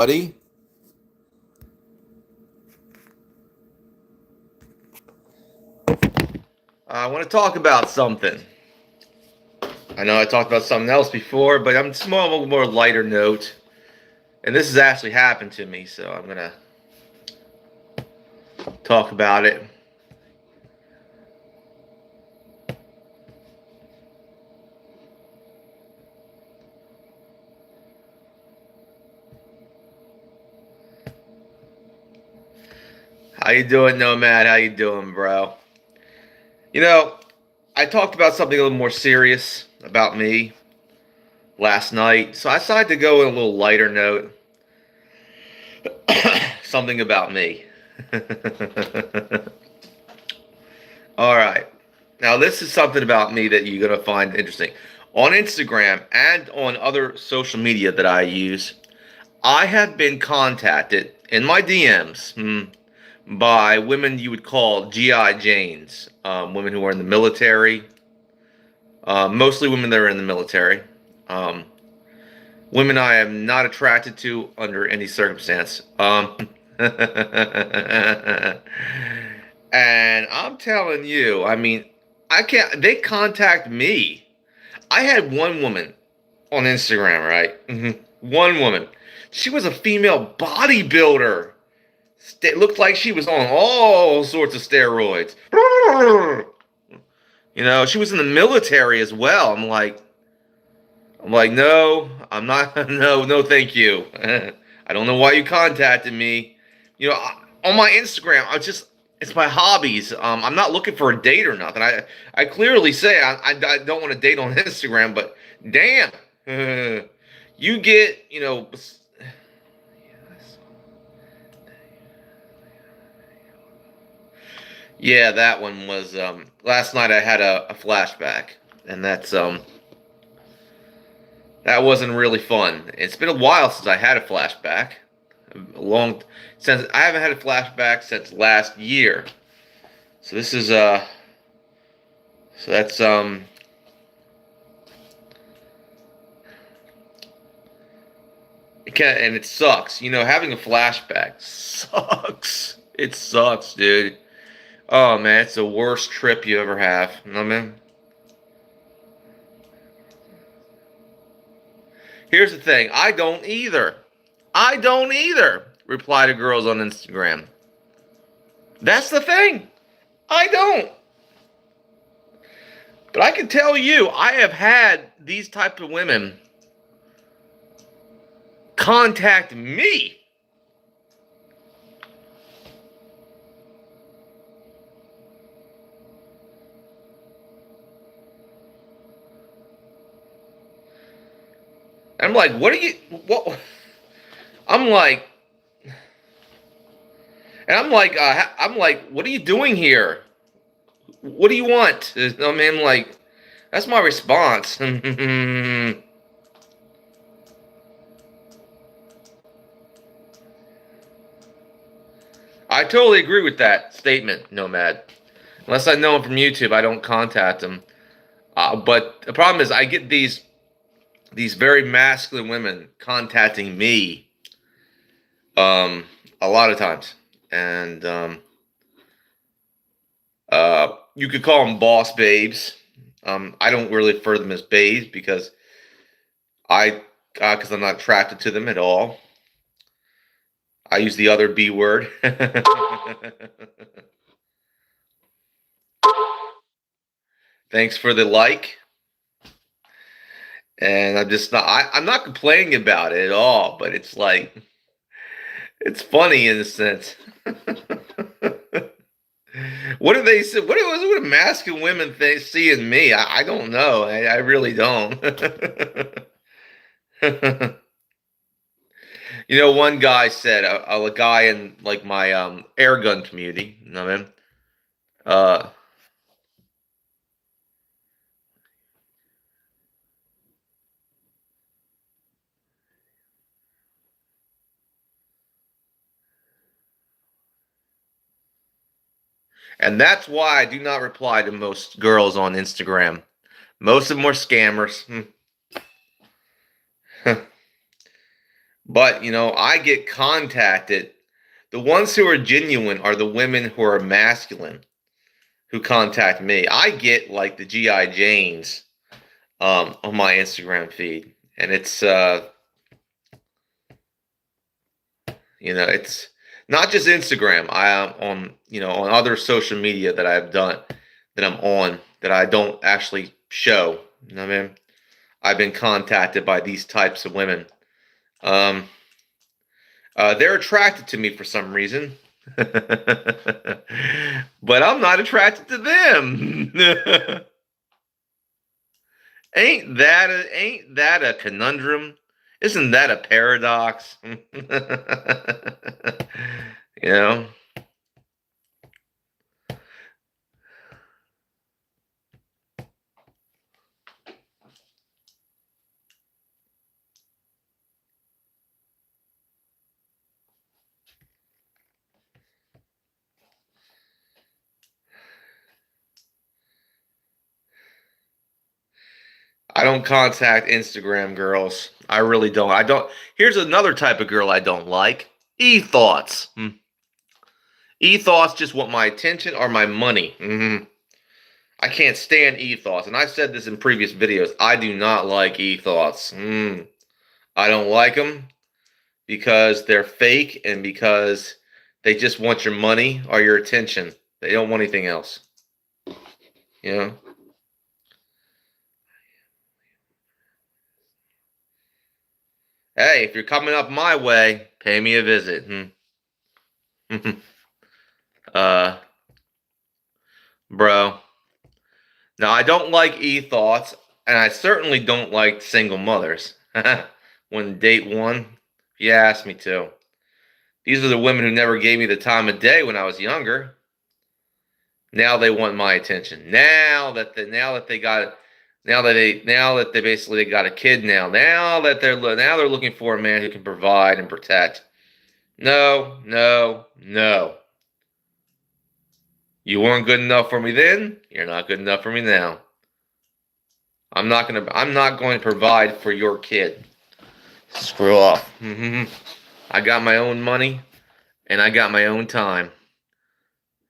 Buddy, I want to talk about something. I know I talked about something else before, but I'm small, a more lighter note. And this has actually happened to me, so I'm gonna talk about it. How you doing, Nomad? How you doing, bro? You know, I talked about something a little more serious about me last night, so I decided to go in a little lighter note. Something about me. All right. Now, this is something about me that you're going to find interesting. On Instagram and on other social media that I use, I have been contacted in my DMs by women you would call GI Janes, women who are in the military, mostly women that are in the military, um, women I am not attracted to under any circumstance. And I'm telling you, I mean, I can't. They contact me. I had one woman on Instagram, right? One woman. She was a female bodybuilder. Looked like she was on all sorts of steroids. You know, she was in the military as well. I'm like, no, I'm not. No, no, thank you. I don't know why you contacted me. You know, on my Instagram, it's my hobbies. I'm not looking for a date or nothing. I clearly say I don't want to date on Instagram, but damn, you get, yeah, that one was last night. I had a flashback, and that wasn't really fun. It's been a while since I had a flashback. A long since I haven't had a flashback since last year. So this is so that's it can, and it sucks. You know, having a flashback sucks. It sucks, dude. Oh man, it's the worst trip you ever have. You know what I mean? Here's the thing, I don't either. I don't either. Reply to girls on Instagram. That's the thing. I don't. But I can tell you, I have had these type of women contact me. I'm like, what are you? What? I'm like, and I'm like, what are you doing here? What do you want? I mean, like, that's my response. I totally agree with that statement, Nomad. Unless I know him from YouTube, I don't contact him. But the problem is, I get these very masculine women contacting me a lot of times, and you could call them boss babes. I don't really refer to them as babes because I'm not attracted to them at all. I use the other B word. Thanks for the like. And I'm just not. I'm not complaining about it at all. But it's like it's funny in a sense. What do they say? What do masculine women see in me? I don't know. I really don't. You know, one guy said a guy in like my air gun community. You know what I mean? Uh, and that's why I do not reply to most girls on Instagram. Most of them are scammers. But, I get contacted. The ones who are genuine are the women who are masculine who contact me. I get like the GI Janes on my Instagram feed, and it's not just Instagram. I am on on other social media that I've done that I'm on that I don't actually show. You know what I mean? I've been contacted by these types of women. Um, they're attracted to me for some reason, but I'm not attracted to them. Ain't that a conundrum? Isn't that a paradox? you know. I don't contact Instagram girls. I really don't. I don't. Here's another type of girl I don't like. E-thoughts. E-thoughts just want my attention or my money. I can't stand e-thoughts, and I've said this in previous videos. I do not like e-thoughts. I don't like them because they're fake and because they just want your money or your attention. They don't want anything else. You know. Hey, if you're coming up my way, pay me a visit. uh, bro. Now I don't like e-thoughts, and I certainly don't like single mothers. When date one, if you ask me to. These are the women who never gave me the time of day when I was younger. Now they want my attention. Now that they basically got a kid now they're looking for a man who can provide and protect. No, no, no. You weren't good enough for me then. You're not good enough for me now. I'm not going to provide for your kid. Screw off. I got my own money and I got my own time.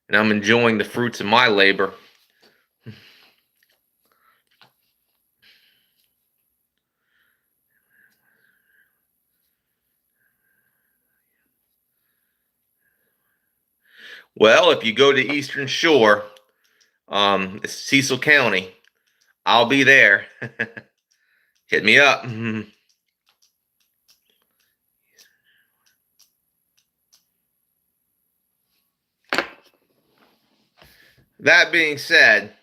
And I'm enjoying the fruits of my labor. Well, if you go to Eastern Shore, it's Cecil County, I'll be there. Hit me up. That being said,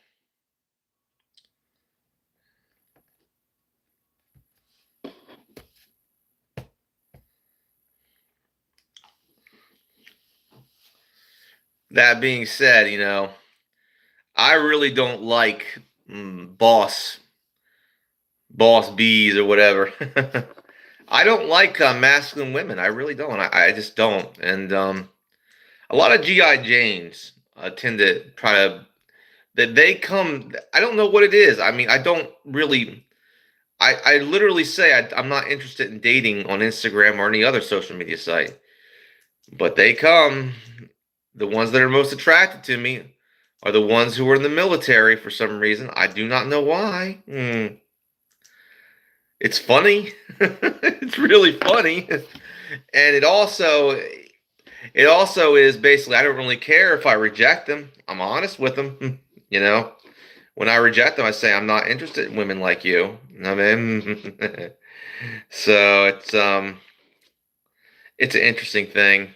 that being said, I really don't like boss bees or whatever. I don't like masculine women. I really don't. I just don't. And a lot of GI Janes tend to try to that they come. I don't know what it is. I mean, I don't really. I literally say I'm not interested in dating on Instagram or any other social media site, but they come. The ones that are most attracted to me are the ones who are in the military for some reason. I do not know why. It's funny. It's really funny. And it also is basically I don't really care if I reject them. I'm honest with them. You know, when I reject them, I say I'm not interested in women like you. I mean, so it's an interesting thing.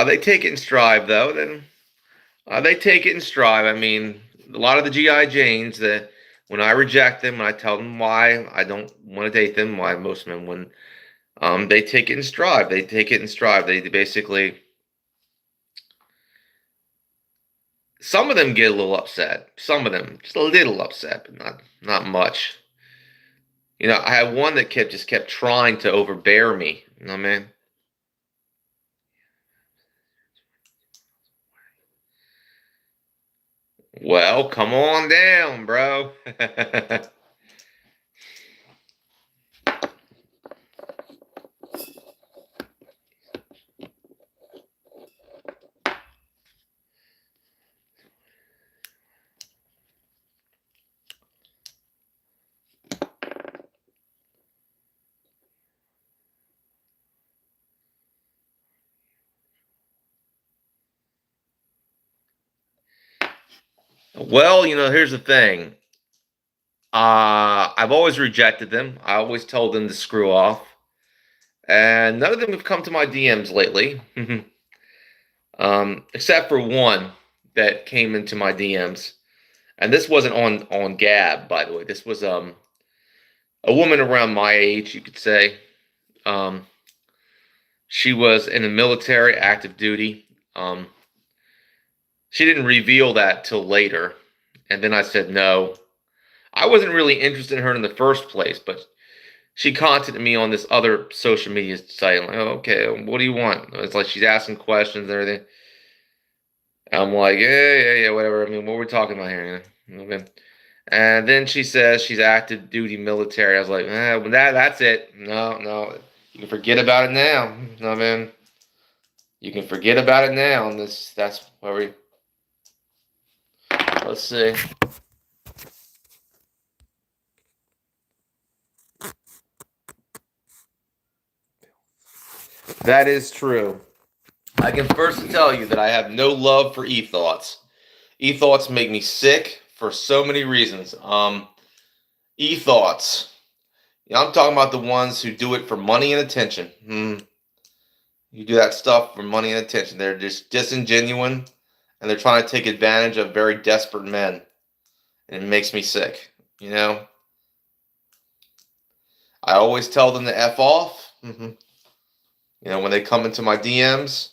They take it in stride though. Then they take it in stride. I mean, a lot of the GI Janes that when I reject them, when I tell them why I don't want to date them, why most men wouldn't, they take it in stride. They take it in stride. They basically some of them get a little upset. Some of them just a little upset, but not much. I had one that kept trying to overbear me. You know what I mean? Well, come on down, bro. Well, here's the thing. I've always rejected them. I always told them to screw off, and none of them have come to my DMs lately, except for one that came into my DMs, and this wasn't on Gab, by the way. This was a woman around my age, you could say. Um, she was in the military, active duty. She didn't reveal that till later, and then I said no. I wasn't really interested in her in the first place, but she contacted me on this other social media site. I'm like, oh, okay, what do you want? It's like she's asking questions and everything. I'm like, yeah, whatever. I mean, what we're we talking about here? Okay. And then she says she's active duty military. I was like, well, that's it. No, you can forget about it now. I mean, you can forget about it now. And that's where we. Let's see. That is true. I can first tell you that I have no love for e-thoughts. E-thoughts make me sick for so many reasons. E-thoughts. I'm talking about the ones who do it for money and attention. You do that stuff for money and attention. They're just disingenuous, and they're trying to take advantage of very desperate men. And it makes me sick. I always tell them to F off. When they come into my DMs.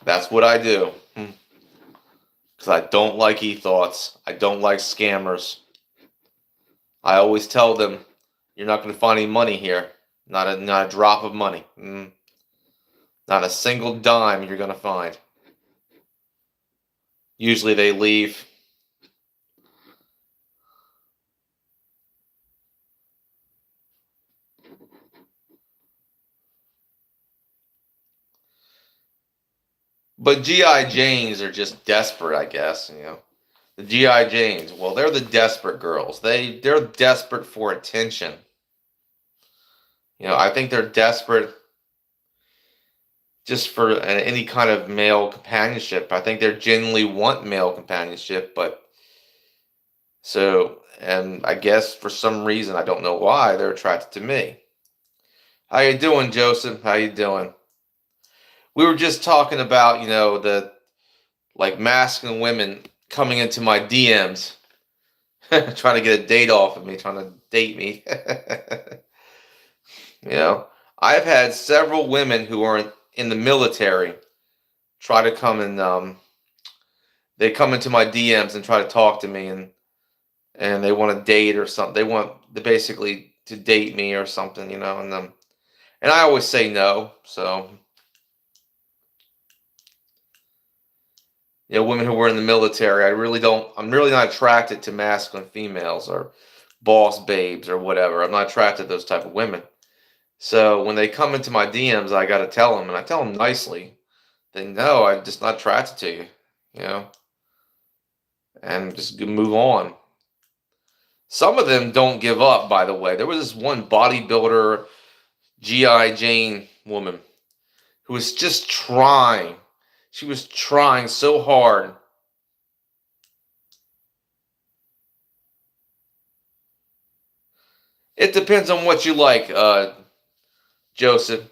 That's what I do. Because I don't like e-thoughts. I don't like scammers. I always tell them, you're not going to find any money here. Not a drop of money. Not a single dime you're going to find. Usually they leave. But GI Janes are just desperate, I guess. The GI Janes. Well, they're the desperate girls. They're desperate for attention. I think they're desperate just for any kind of male companionship. I think they genuinely want male companionship, and I guess for some reason, I don't know why, they're attracted to me. How you doing, Joseph? How you doing? We were just talking about, the like masculine women coming into my DMs, trying to get a date off of me, trying to date me. I've had several women who are in the military try to come and they come into my DMs and try to talk to me, and they want to date or something. They want basically to date me or something, and I always say no. So, women who were in the military, I'm really not attracted to masculine females or boss babes or whatever. I'm not attracted to those type of women. So when they come into my DMs, I got to tell them, and I tell them nicely, they know I'm just not attracted to you, and just move on. Some of them don't give up, by the way. There was this one bodybuilder, GI Jane woman, who was just trying. She was trying so hard. It depends on what you like, Joseph.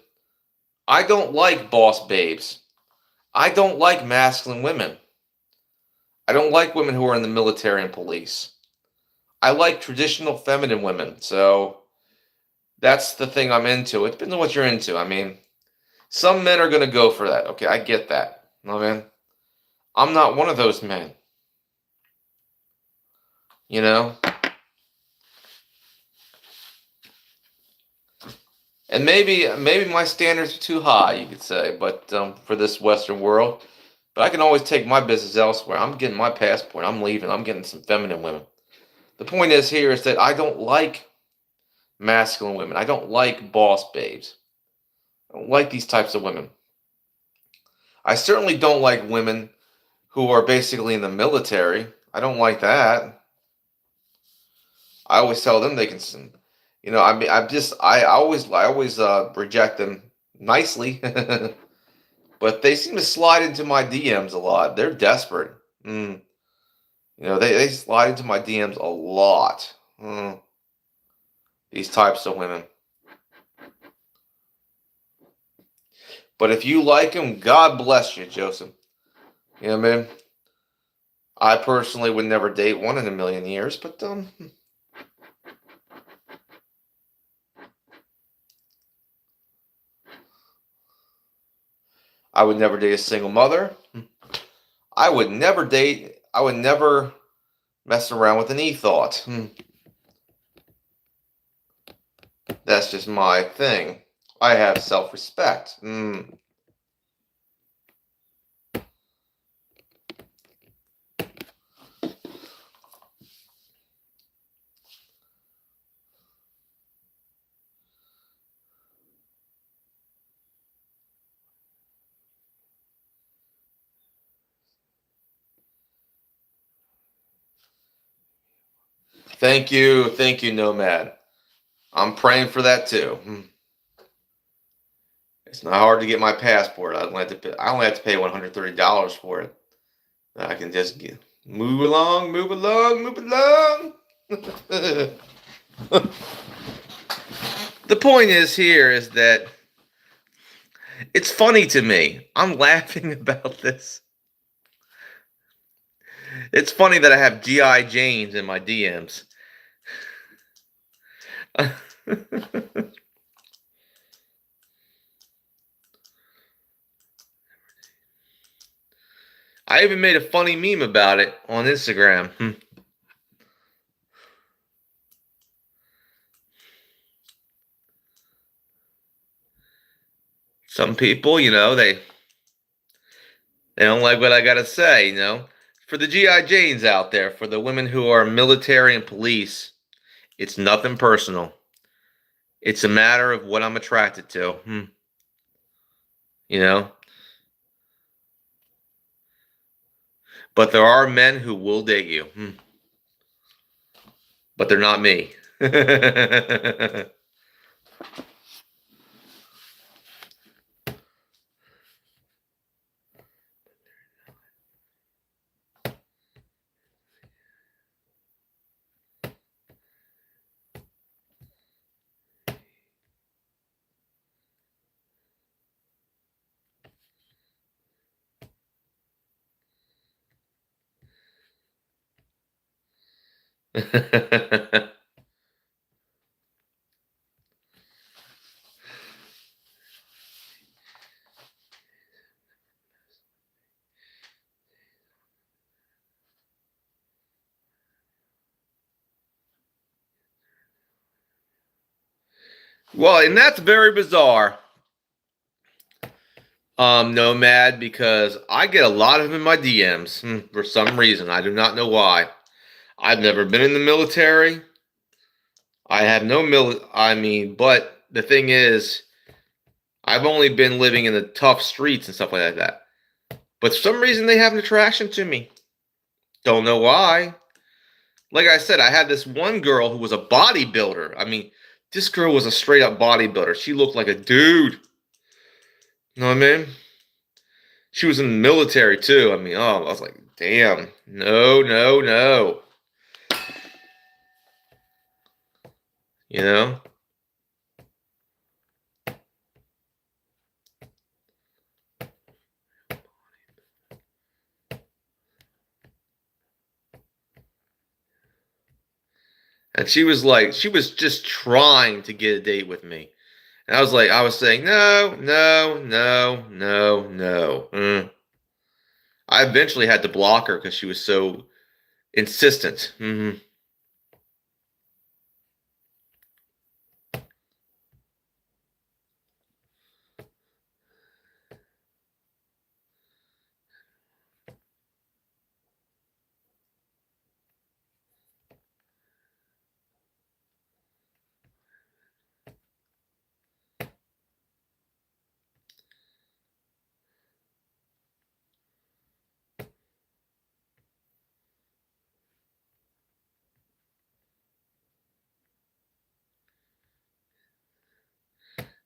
I don't like boss babes. I don't like masculine women. I don't like women who are in the military and police. I like traditional feminine women. So that's the thing I'm into. It depends on what you're into. I mean, some men are going to go for that. Okay, I get that. I mean, I'm not one of those men. And maybe my standards are too high, you could say, but for this Western world. But I can always take my business elsewhere. I'm getting my passport. I'm leaving. I'm getting some feminine women. The point is that I don't like masculine women. I don't like boss babes. I don't like these types of women. I certainly don't like women who are basically in the military. I don't like that. I always tell them they can I mean, I always reject them nicely, but they seem to slide into my DMs a lot. They're desperate. Mm. They slide into my DMs a lot. These types of women. But if you like them, God bless you, Joseph. You know what I mean? I personally would never date one in a million years, but I would never date a single mother. I would never mess around with an e-thought. That's just my thing. I have self-respect. Thank you, Nomad. I'm praying for that too. It's not hard to get my passport. I only have to pay $130 for it. I can just move along, move along, move along. The point is that it's funny to me. I'm laughing about this. It's funny that I have GI Janes in my DMs. I even made a funny meme about it on Instagram. Some people, they don't like what I gotta say. For the GI Janes out there, for the women who are military and police, it's nothing personal. It's a matter of what I'm attracted to. You know, but there are men who will date you. But they're not me. Well, and that's very bizarre, Nomad, because I get a lot of them in my DMs for some reason. I do not know why. I've never been in the military. I have no I mean, but the thing is, I've only been living in the tough streets and stuff like that. But for some reason, they have an attraction to me. Don't know why. Like I said, I had this one girl who was a bodybuilder. I mean, this girl was a straight up bodybuilder. She looked like a dude. You know what I mean? She was in the military too. I mean, oh, I was like, damn, no, no, no. You know? And she was just trying to get a date with me. And I was saying, no, no, no, no, no. I eventually had to block her because she was so insistent.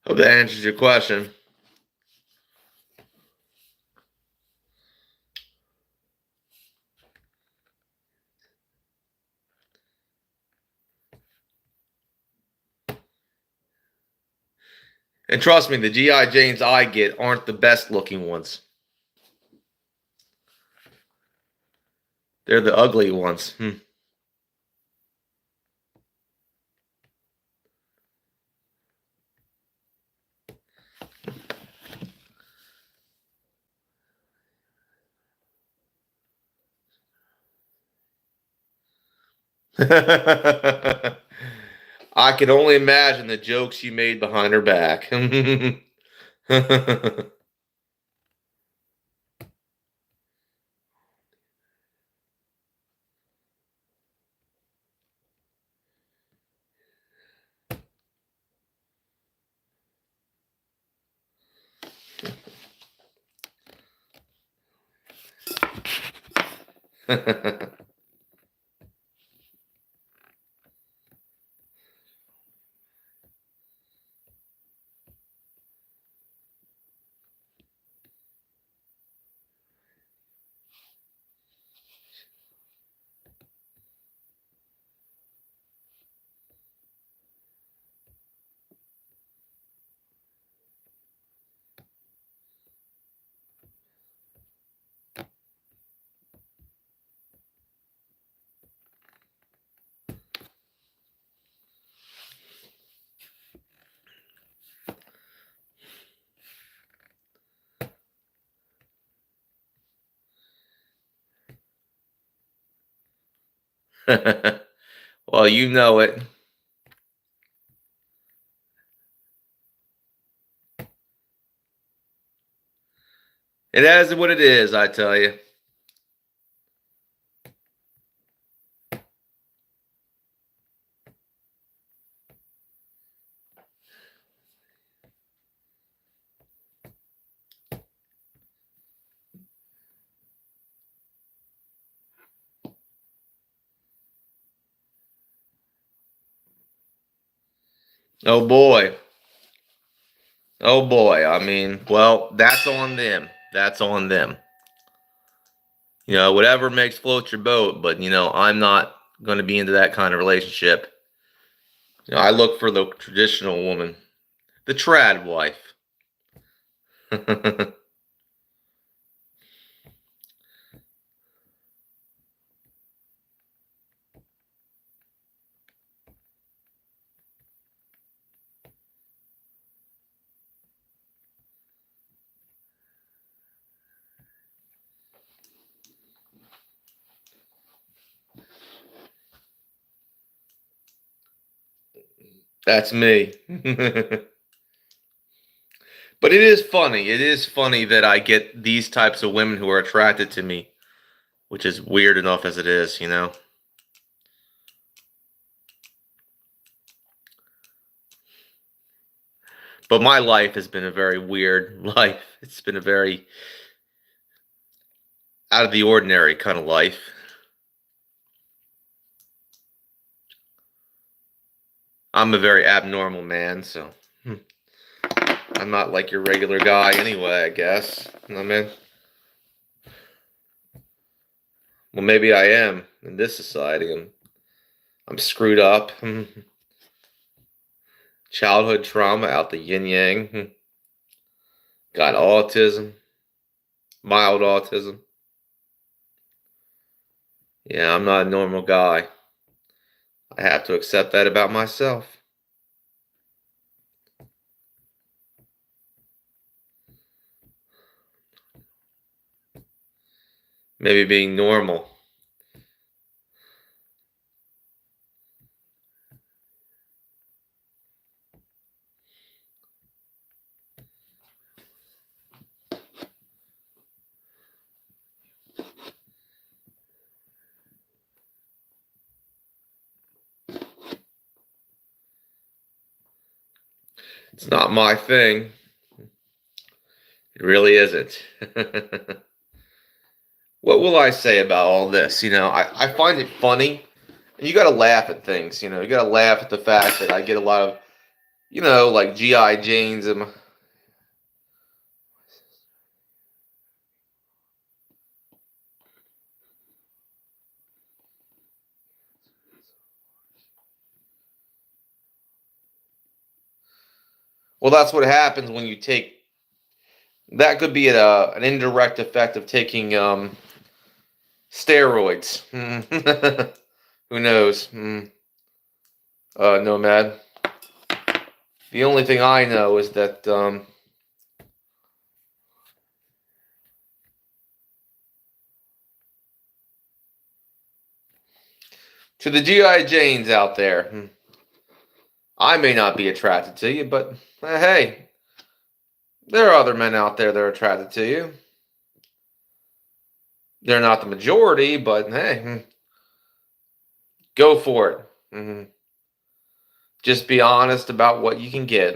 Hope that answers your question. And trust me, the G.I. Janes I get aren't the best looking ones. They're the ugly ones. I can only imagine the jokes you made behind her back. Well, you know it. It is what it is, I tell you. Oh boy. Oh boy. I mean, well, that's on them. That's on them. Whatever makes float your boat, but I'm not going to be into that kind of relationship. I look for the traditional woman, the trad wife. That's me. But it is funny. It is funny that I get these types of women who are attracted to me, which is weird enough as it is. But my life has been a very weird life. It's been a very out of the ordinary kind of life. I'm a very abnormal man, so I'm not like your regular guy anyway, I guess. I mean, well, maybe I am in this society. I'm screwed up. Childhood trauma out the yin yang. Got autism, mild autism. Yeah, I'm not a normal guy. I have to accept that about myself. Maybe being normal. It's not my thing. It really isn't. What will I say about all this? I find it funny. And you got to laugh at things. You got to laugh at the fact that I get a lot of You know, like GI Janes and well, that's what happens when you take. That could be an indirect effect of taking steroids. Who knows? Nomad. The only thing I know is that to the GI Janes out there, I may not be attracted to you, but hey, there are other men out there that are attracted to you. They're not the majority, but hey, go for it. Just be honest about what you can get.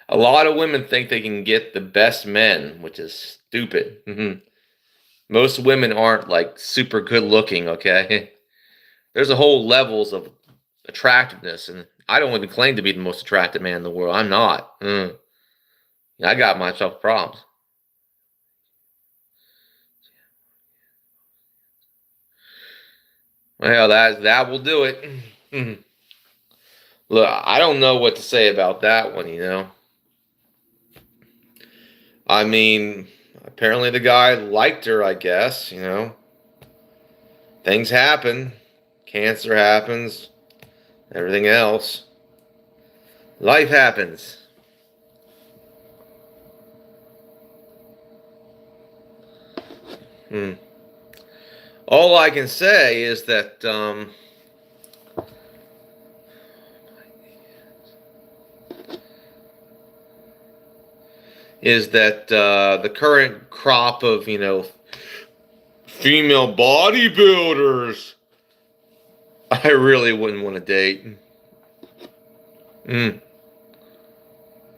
A lot of women think they can get the best men, which is stupid. Most women aren't like super good looking, okay? There's a whole levels of attractiveness, and I don't even claim to be the most attractive man in the world. I'm not. I got myself problems. Well, that will do it. Look, I don't know what to say about that one. I mean, apparently the guy liked her, I guess. Things happen. Cancer happens. Everything else. Life happens. Hmm. All I can say is that the current crop of female bodybuilders, I really wouldn't want to date. Mm.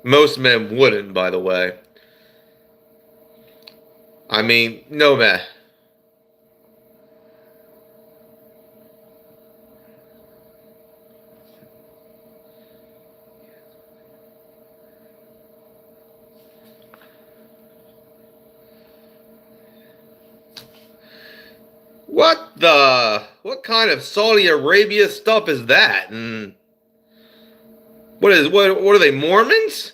Most men wouldn't, by the way. I mean, no man. What kind of Saudi Arabia stuff is that? And what are they, Mormons?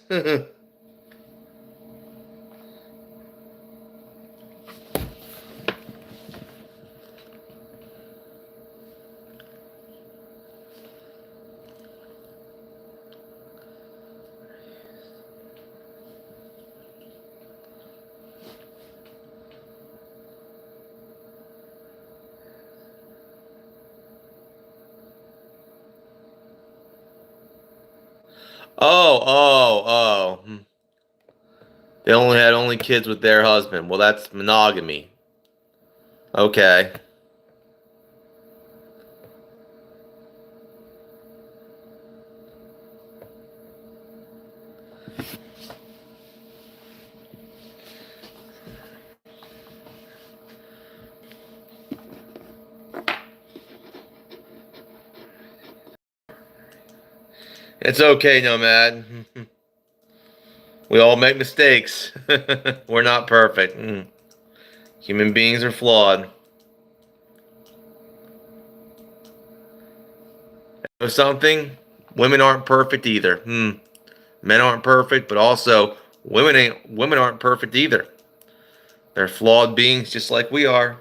Oh. They only kids with their husband. Well, that's monogamy. Okay. It's okay, Nomad. We all make mistakes. We're not perfect. Human beings are flawed. Know something? Women aren't perfect either. Men aren't perfect, but also women aren't perfect either. They're flawed beings just like we are.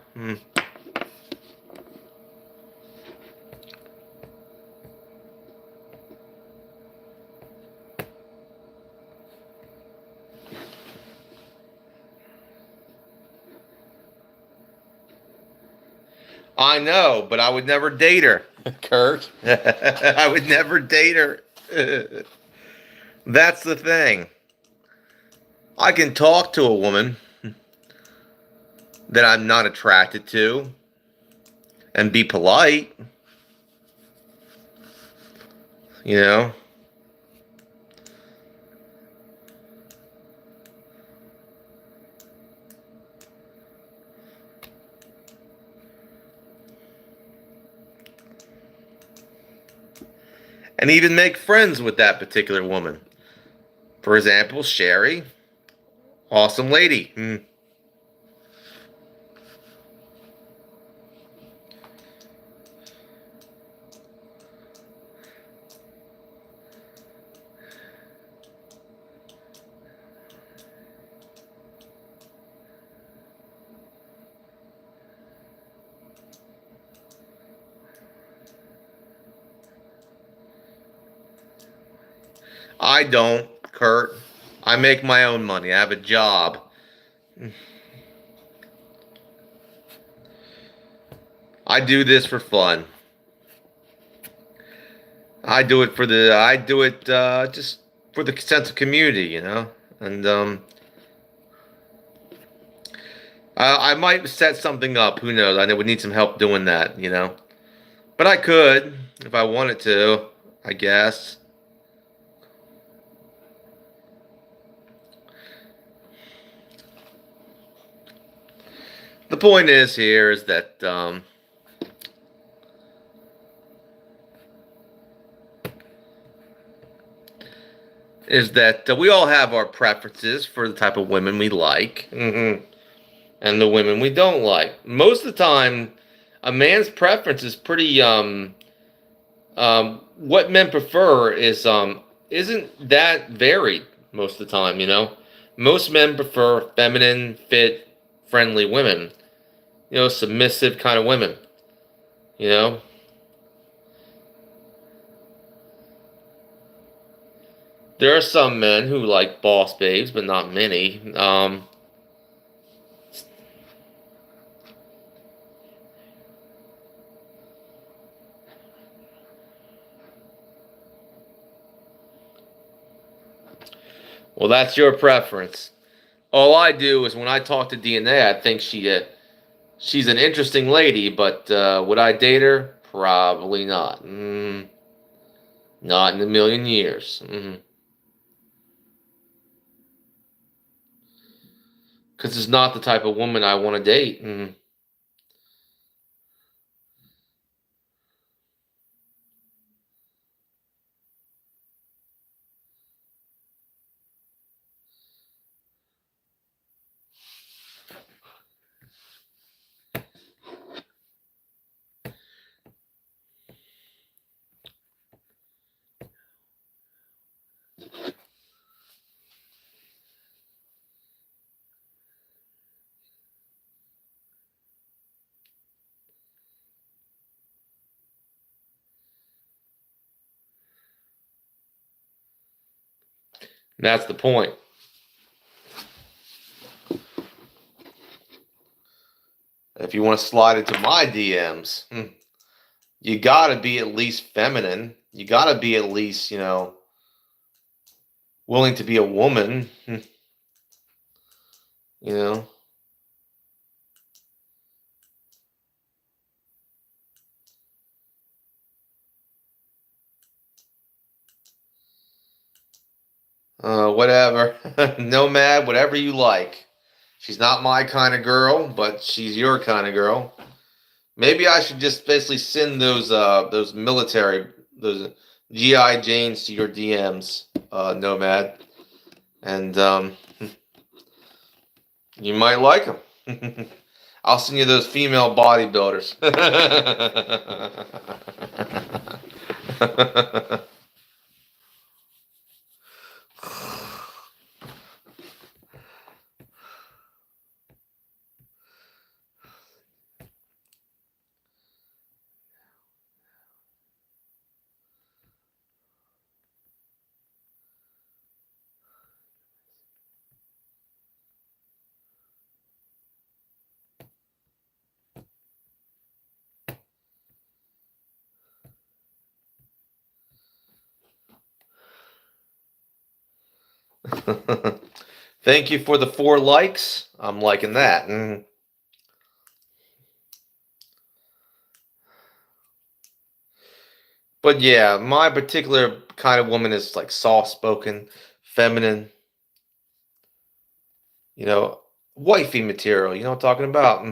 I know, but I would never date her, Kurt. I would never date her. That's the thing. I can talk to a woman. that I'm not attracted to, and be polite, you know? And even make friends with that particular woman. For example, Sherry, awesome lady. I don't, Kurt. I make my own money. I have a job. I do this for fun. I do it just for the sense of community, you know? And I might set something up. Who knows? I would need some help doing that, you know? But I could if I wanted to, I guess. The point is here is that we all have our preferences for the type of women we like, and the women we don't like. Most of the time, a man's preference is pretty what men prefer is isn't that varied most of the time, you know. Most men prefer feminine, fit, friendly women, you know, submissive kind of women, you know. There are some men who like boss babes, but not many. Well, that's your preference. All I do is when I talk to DNA, I think she's an interesting lady, but would I date her? Probably not. Not in a million years. Because it's not the type of woman I want to date. That's the point. If you want to slide into my DMs, you got to be at least feminine. You got to be at least, you know, willing to be a woman. You know. Whatever. Nomad, whatever you like. She's not my kind of girl, but she's your kind of girl. Maybe I should just basically send those military those GI Janes to your DMs, Nomad, and you might like them. I'll send you those female bodybuilders. Thank you for the 4 likes. I'm liking that. But yeah, my particular kind of woman is like soft spoken, feminine, you know, wifey material. You know what I'm talking about?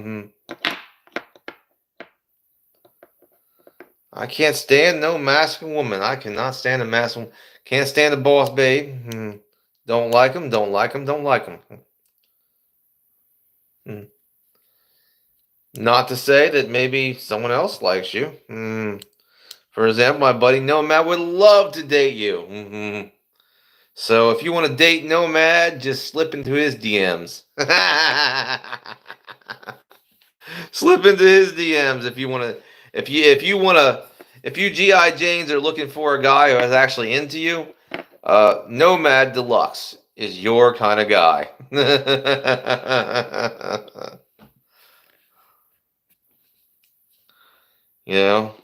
I can't stand no masculine woman. I cannot stand a masculine. Can't stand a boss babe. Don't like him. Don't like him. Don't like him. Not to say that maybe someone else likes you. For example, my buddy Nomad would love to date you. So if you want to date Nomad, just slip into his DMs. Slip into his DMs if you want to. If you want to. If you GI Janes are looking for a guy who is actually into you, Nomad Deluxe is your kind of guy. You know.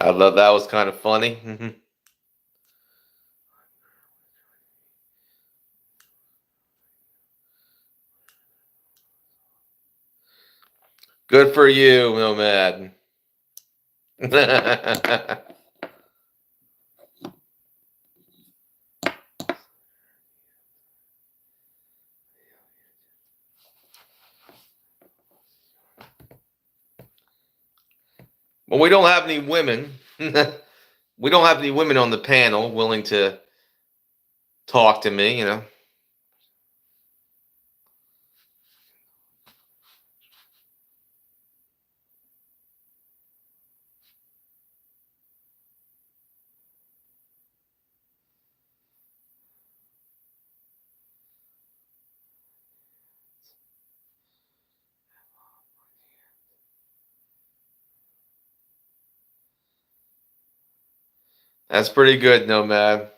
I love that was kind of funny. Good for you, Nomad. Well, we don't have any women. We don't have any women on the panel willing to talk to me, you know. That's pretty good, Nomad.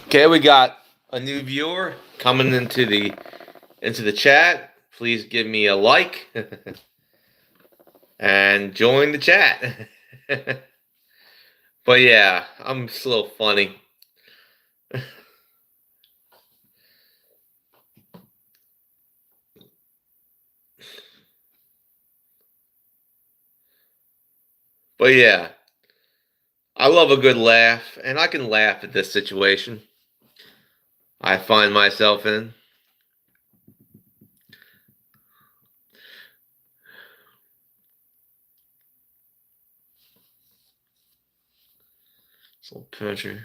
Okay, we got a new viewer coming into the chat. Please give me a like and join the chat. But yeah, I'm still funny. But yeah, I love a good laugh, and I can laugh at this situation I find myself in. So picture.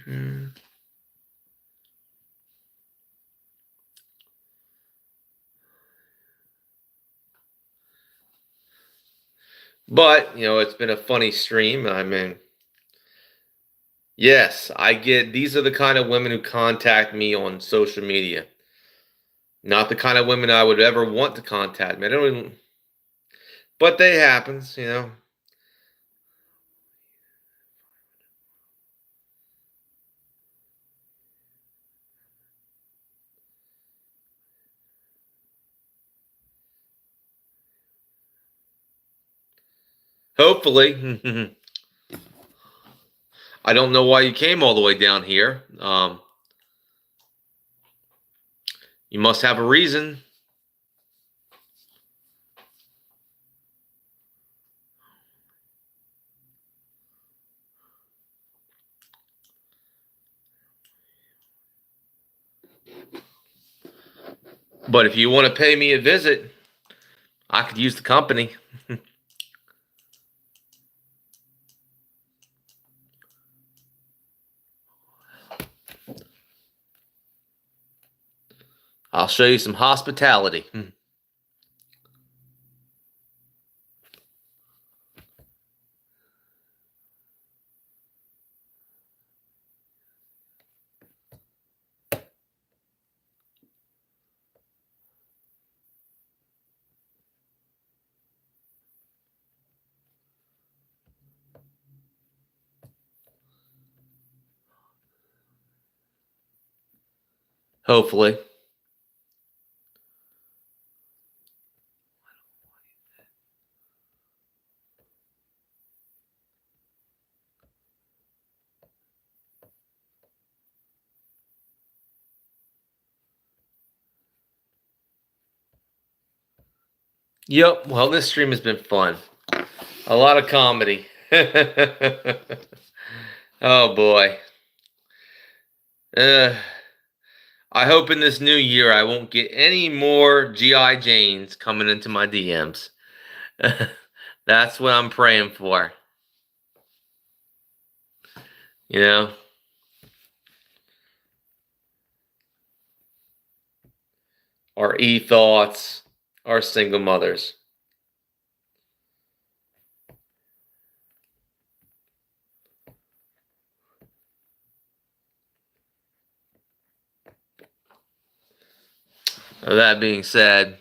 But, it's been a funny stream. I mean, yes, I get these are the kind of women who contact me on social media. Not the kind of women I would ever want to contact me. I don't even, but they happens. Hopefully. I don't know why you came all the way down here. You must have a reason. But if you want to pay me a visit, I could use the company. I'll show you some hospitality. Hopefully. Yep. Well, this stream has been fun. A lot of comedy. Oh boy. Uh, I hope in this new year I won't get any more GI Janes coming into my DMs. That's what I'm praying for. You know? Our e-thoughts, our single mothers. With that being said,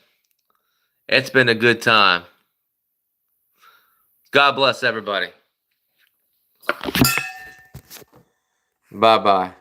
it's been a good time. God bless everybody. Bye-bye.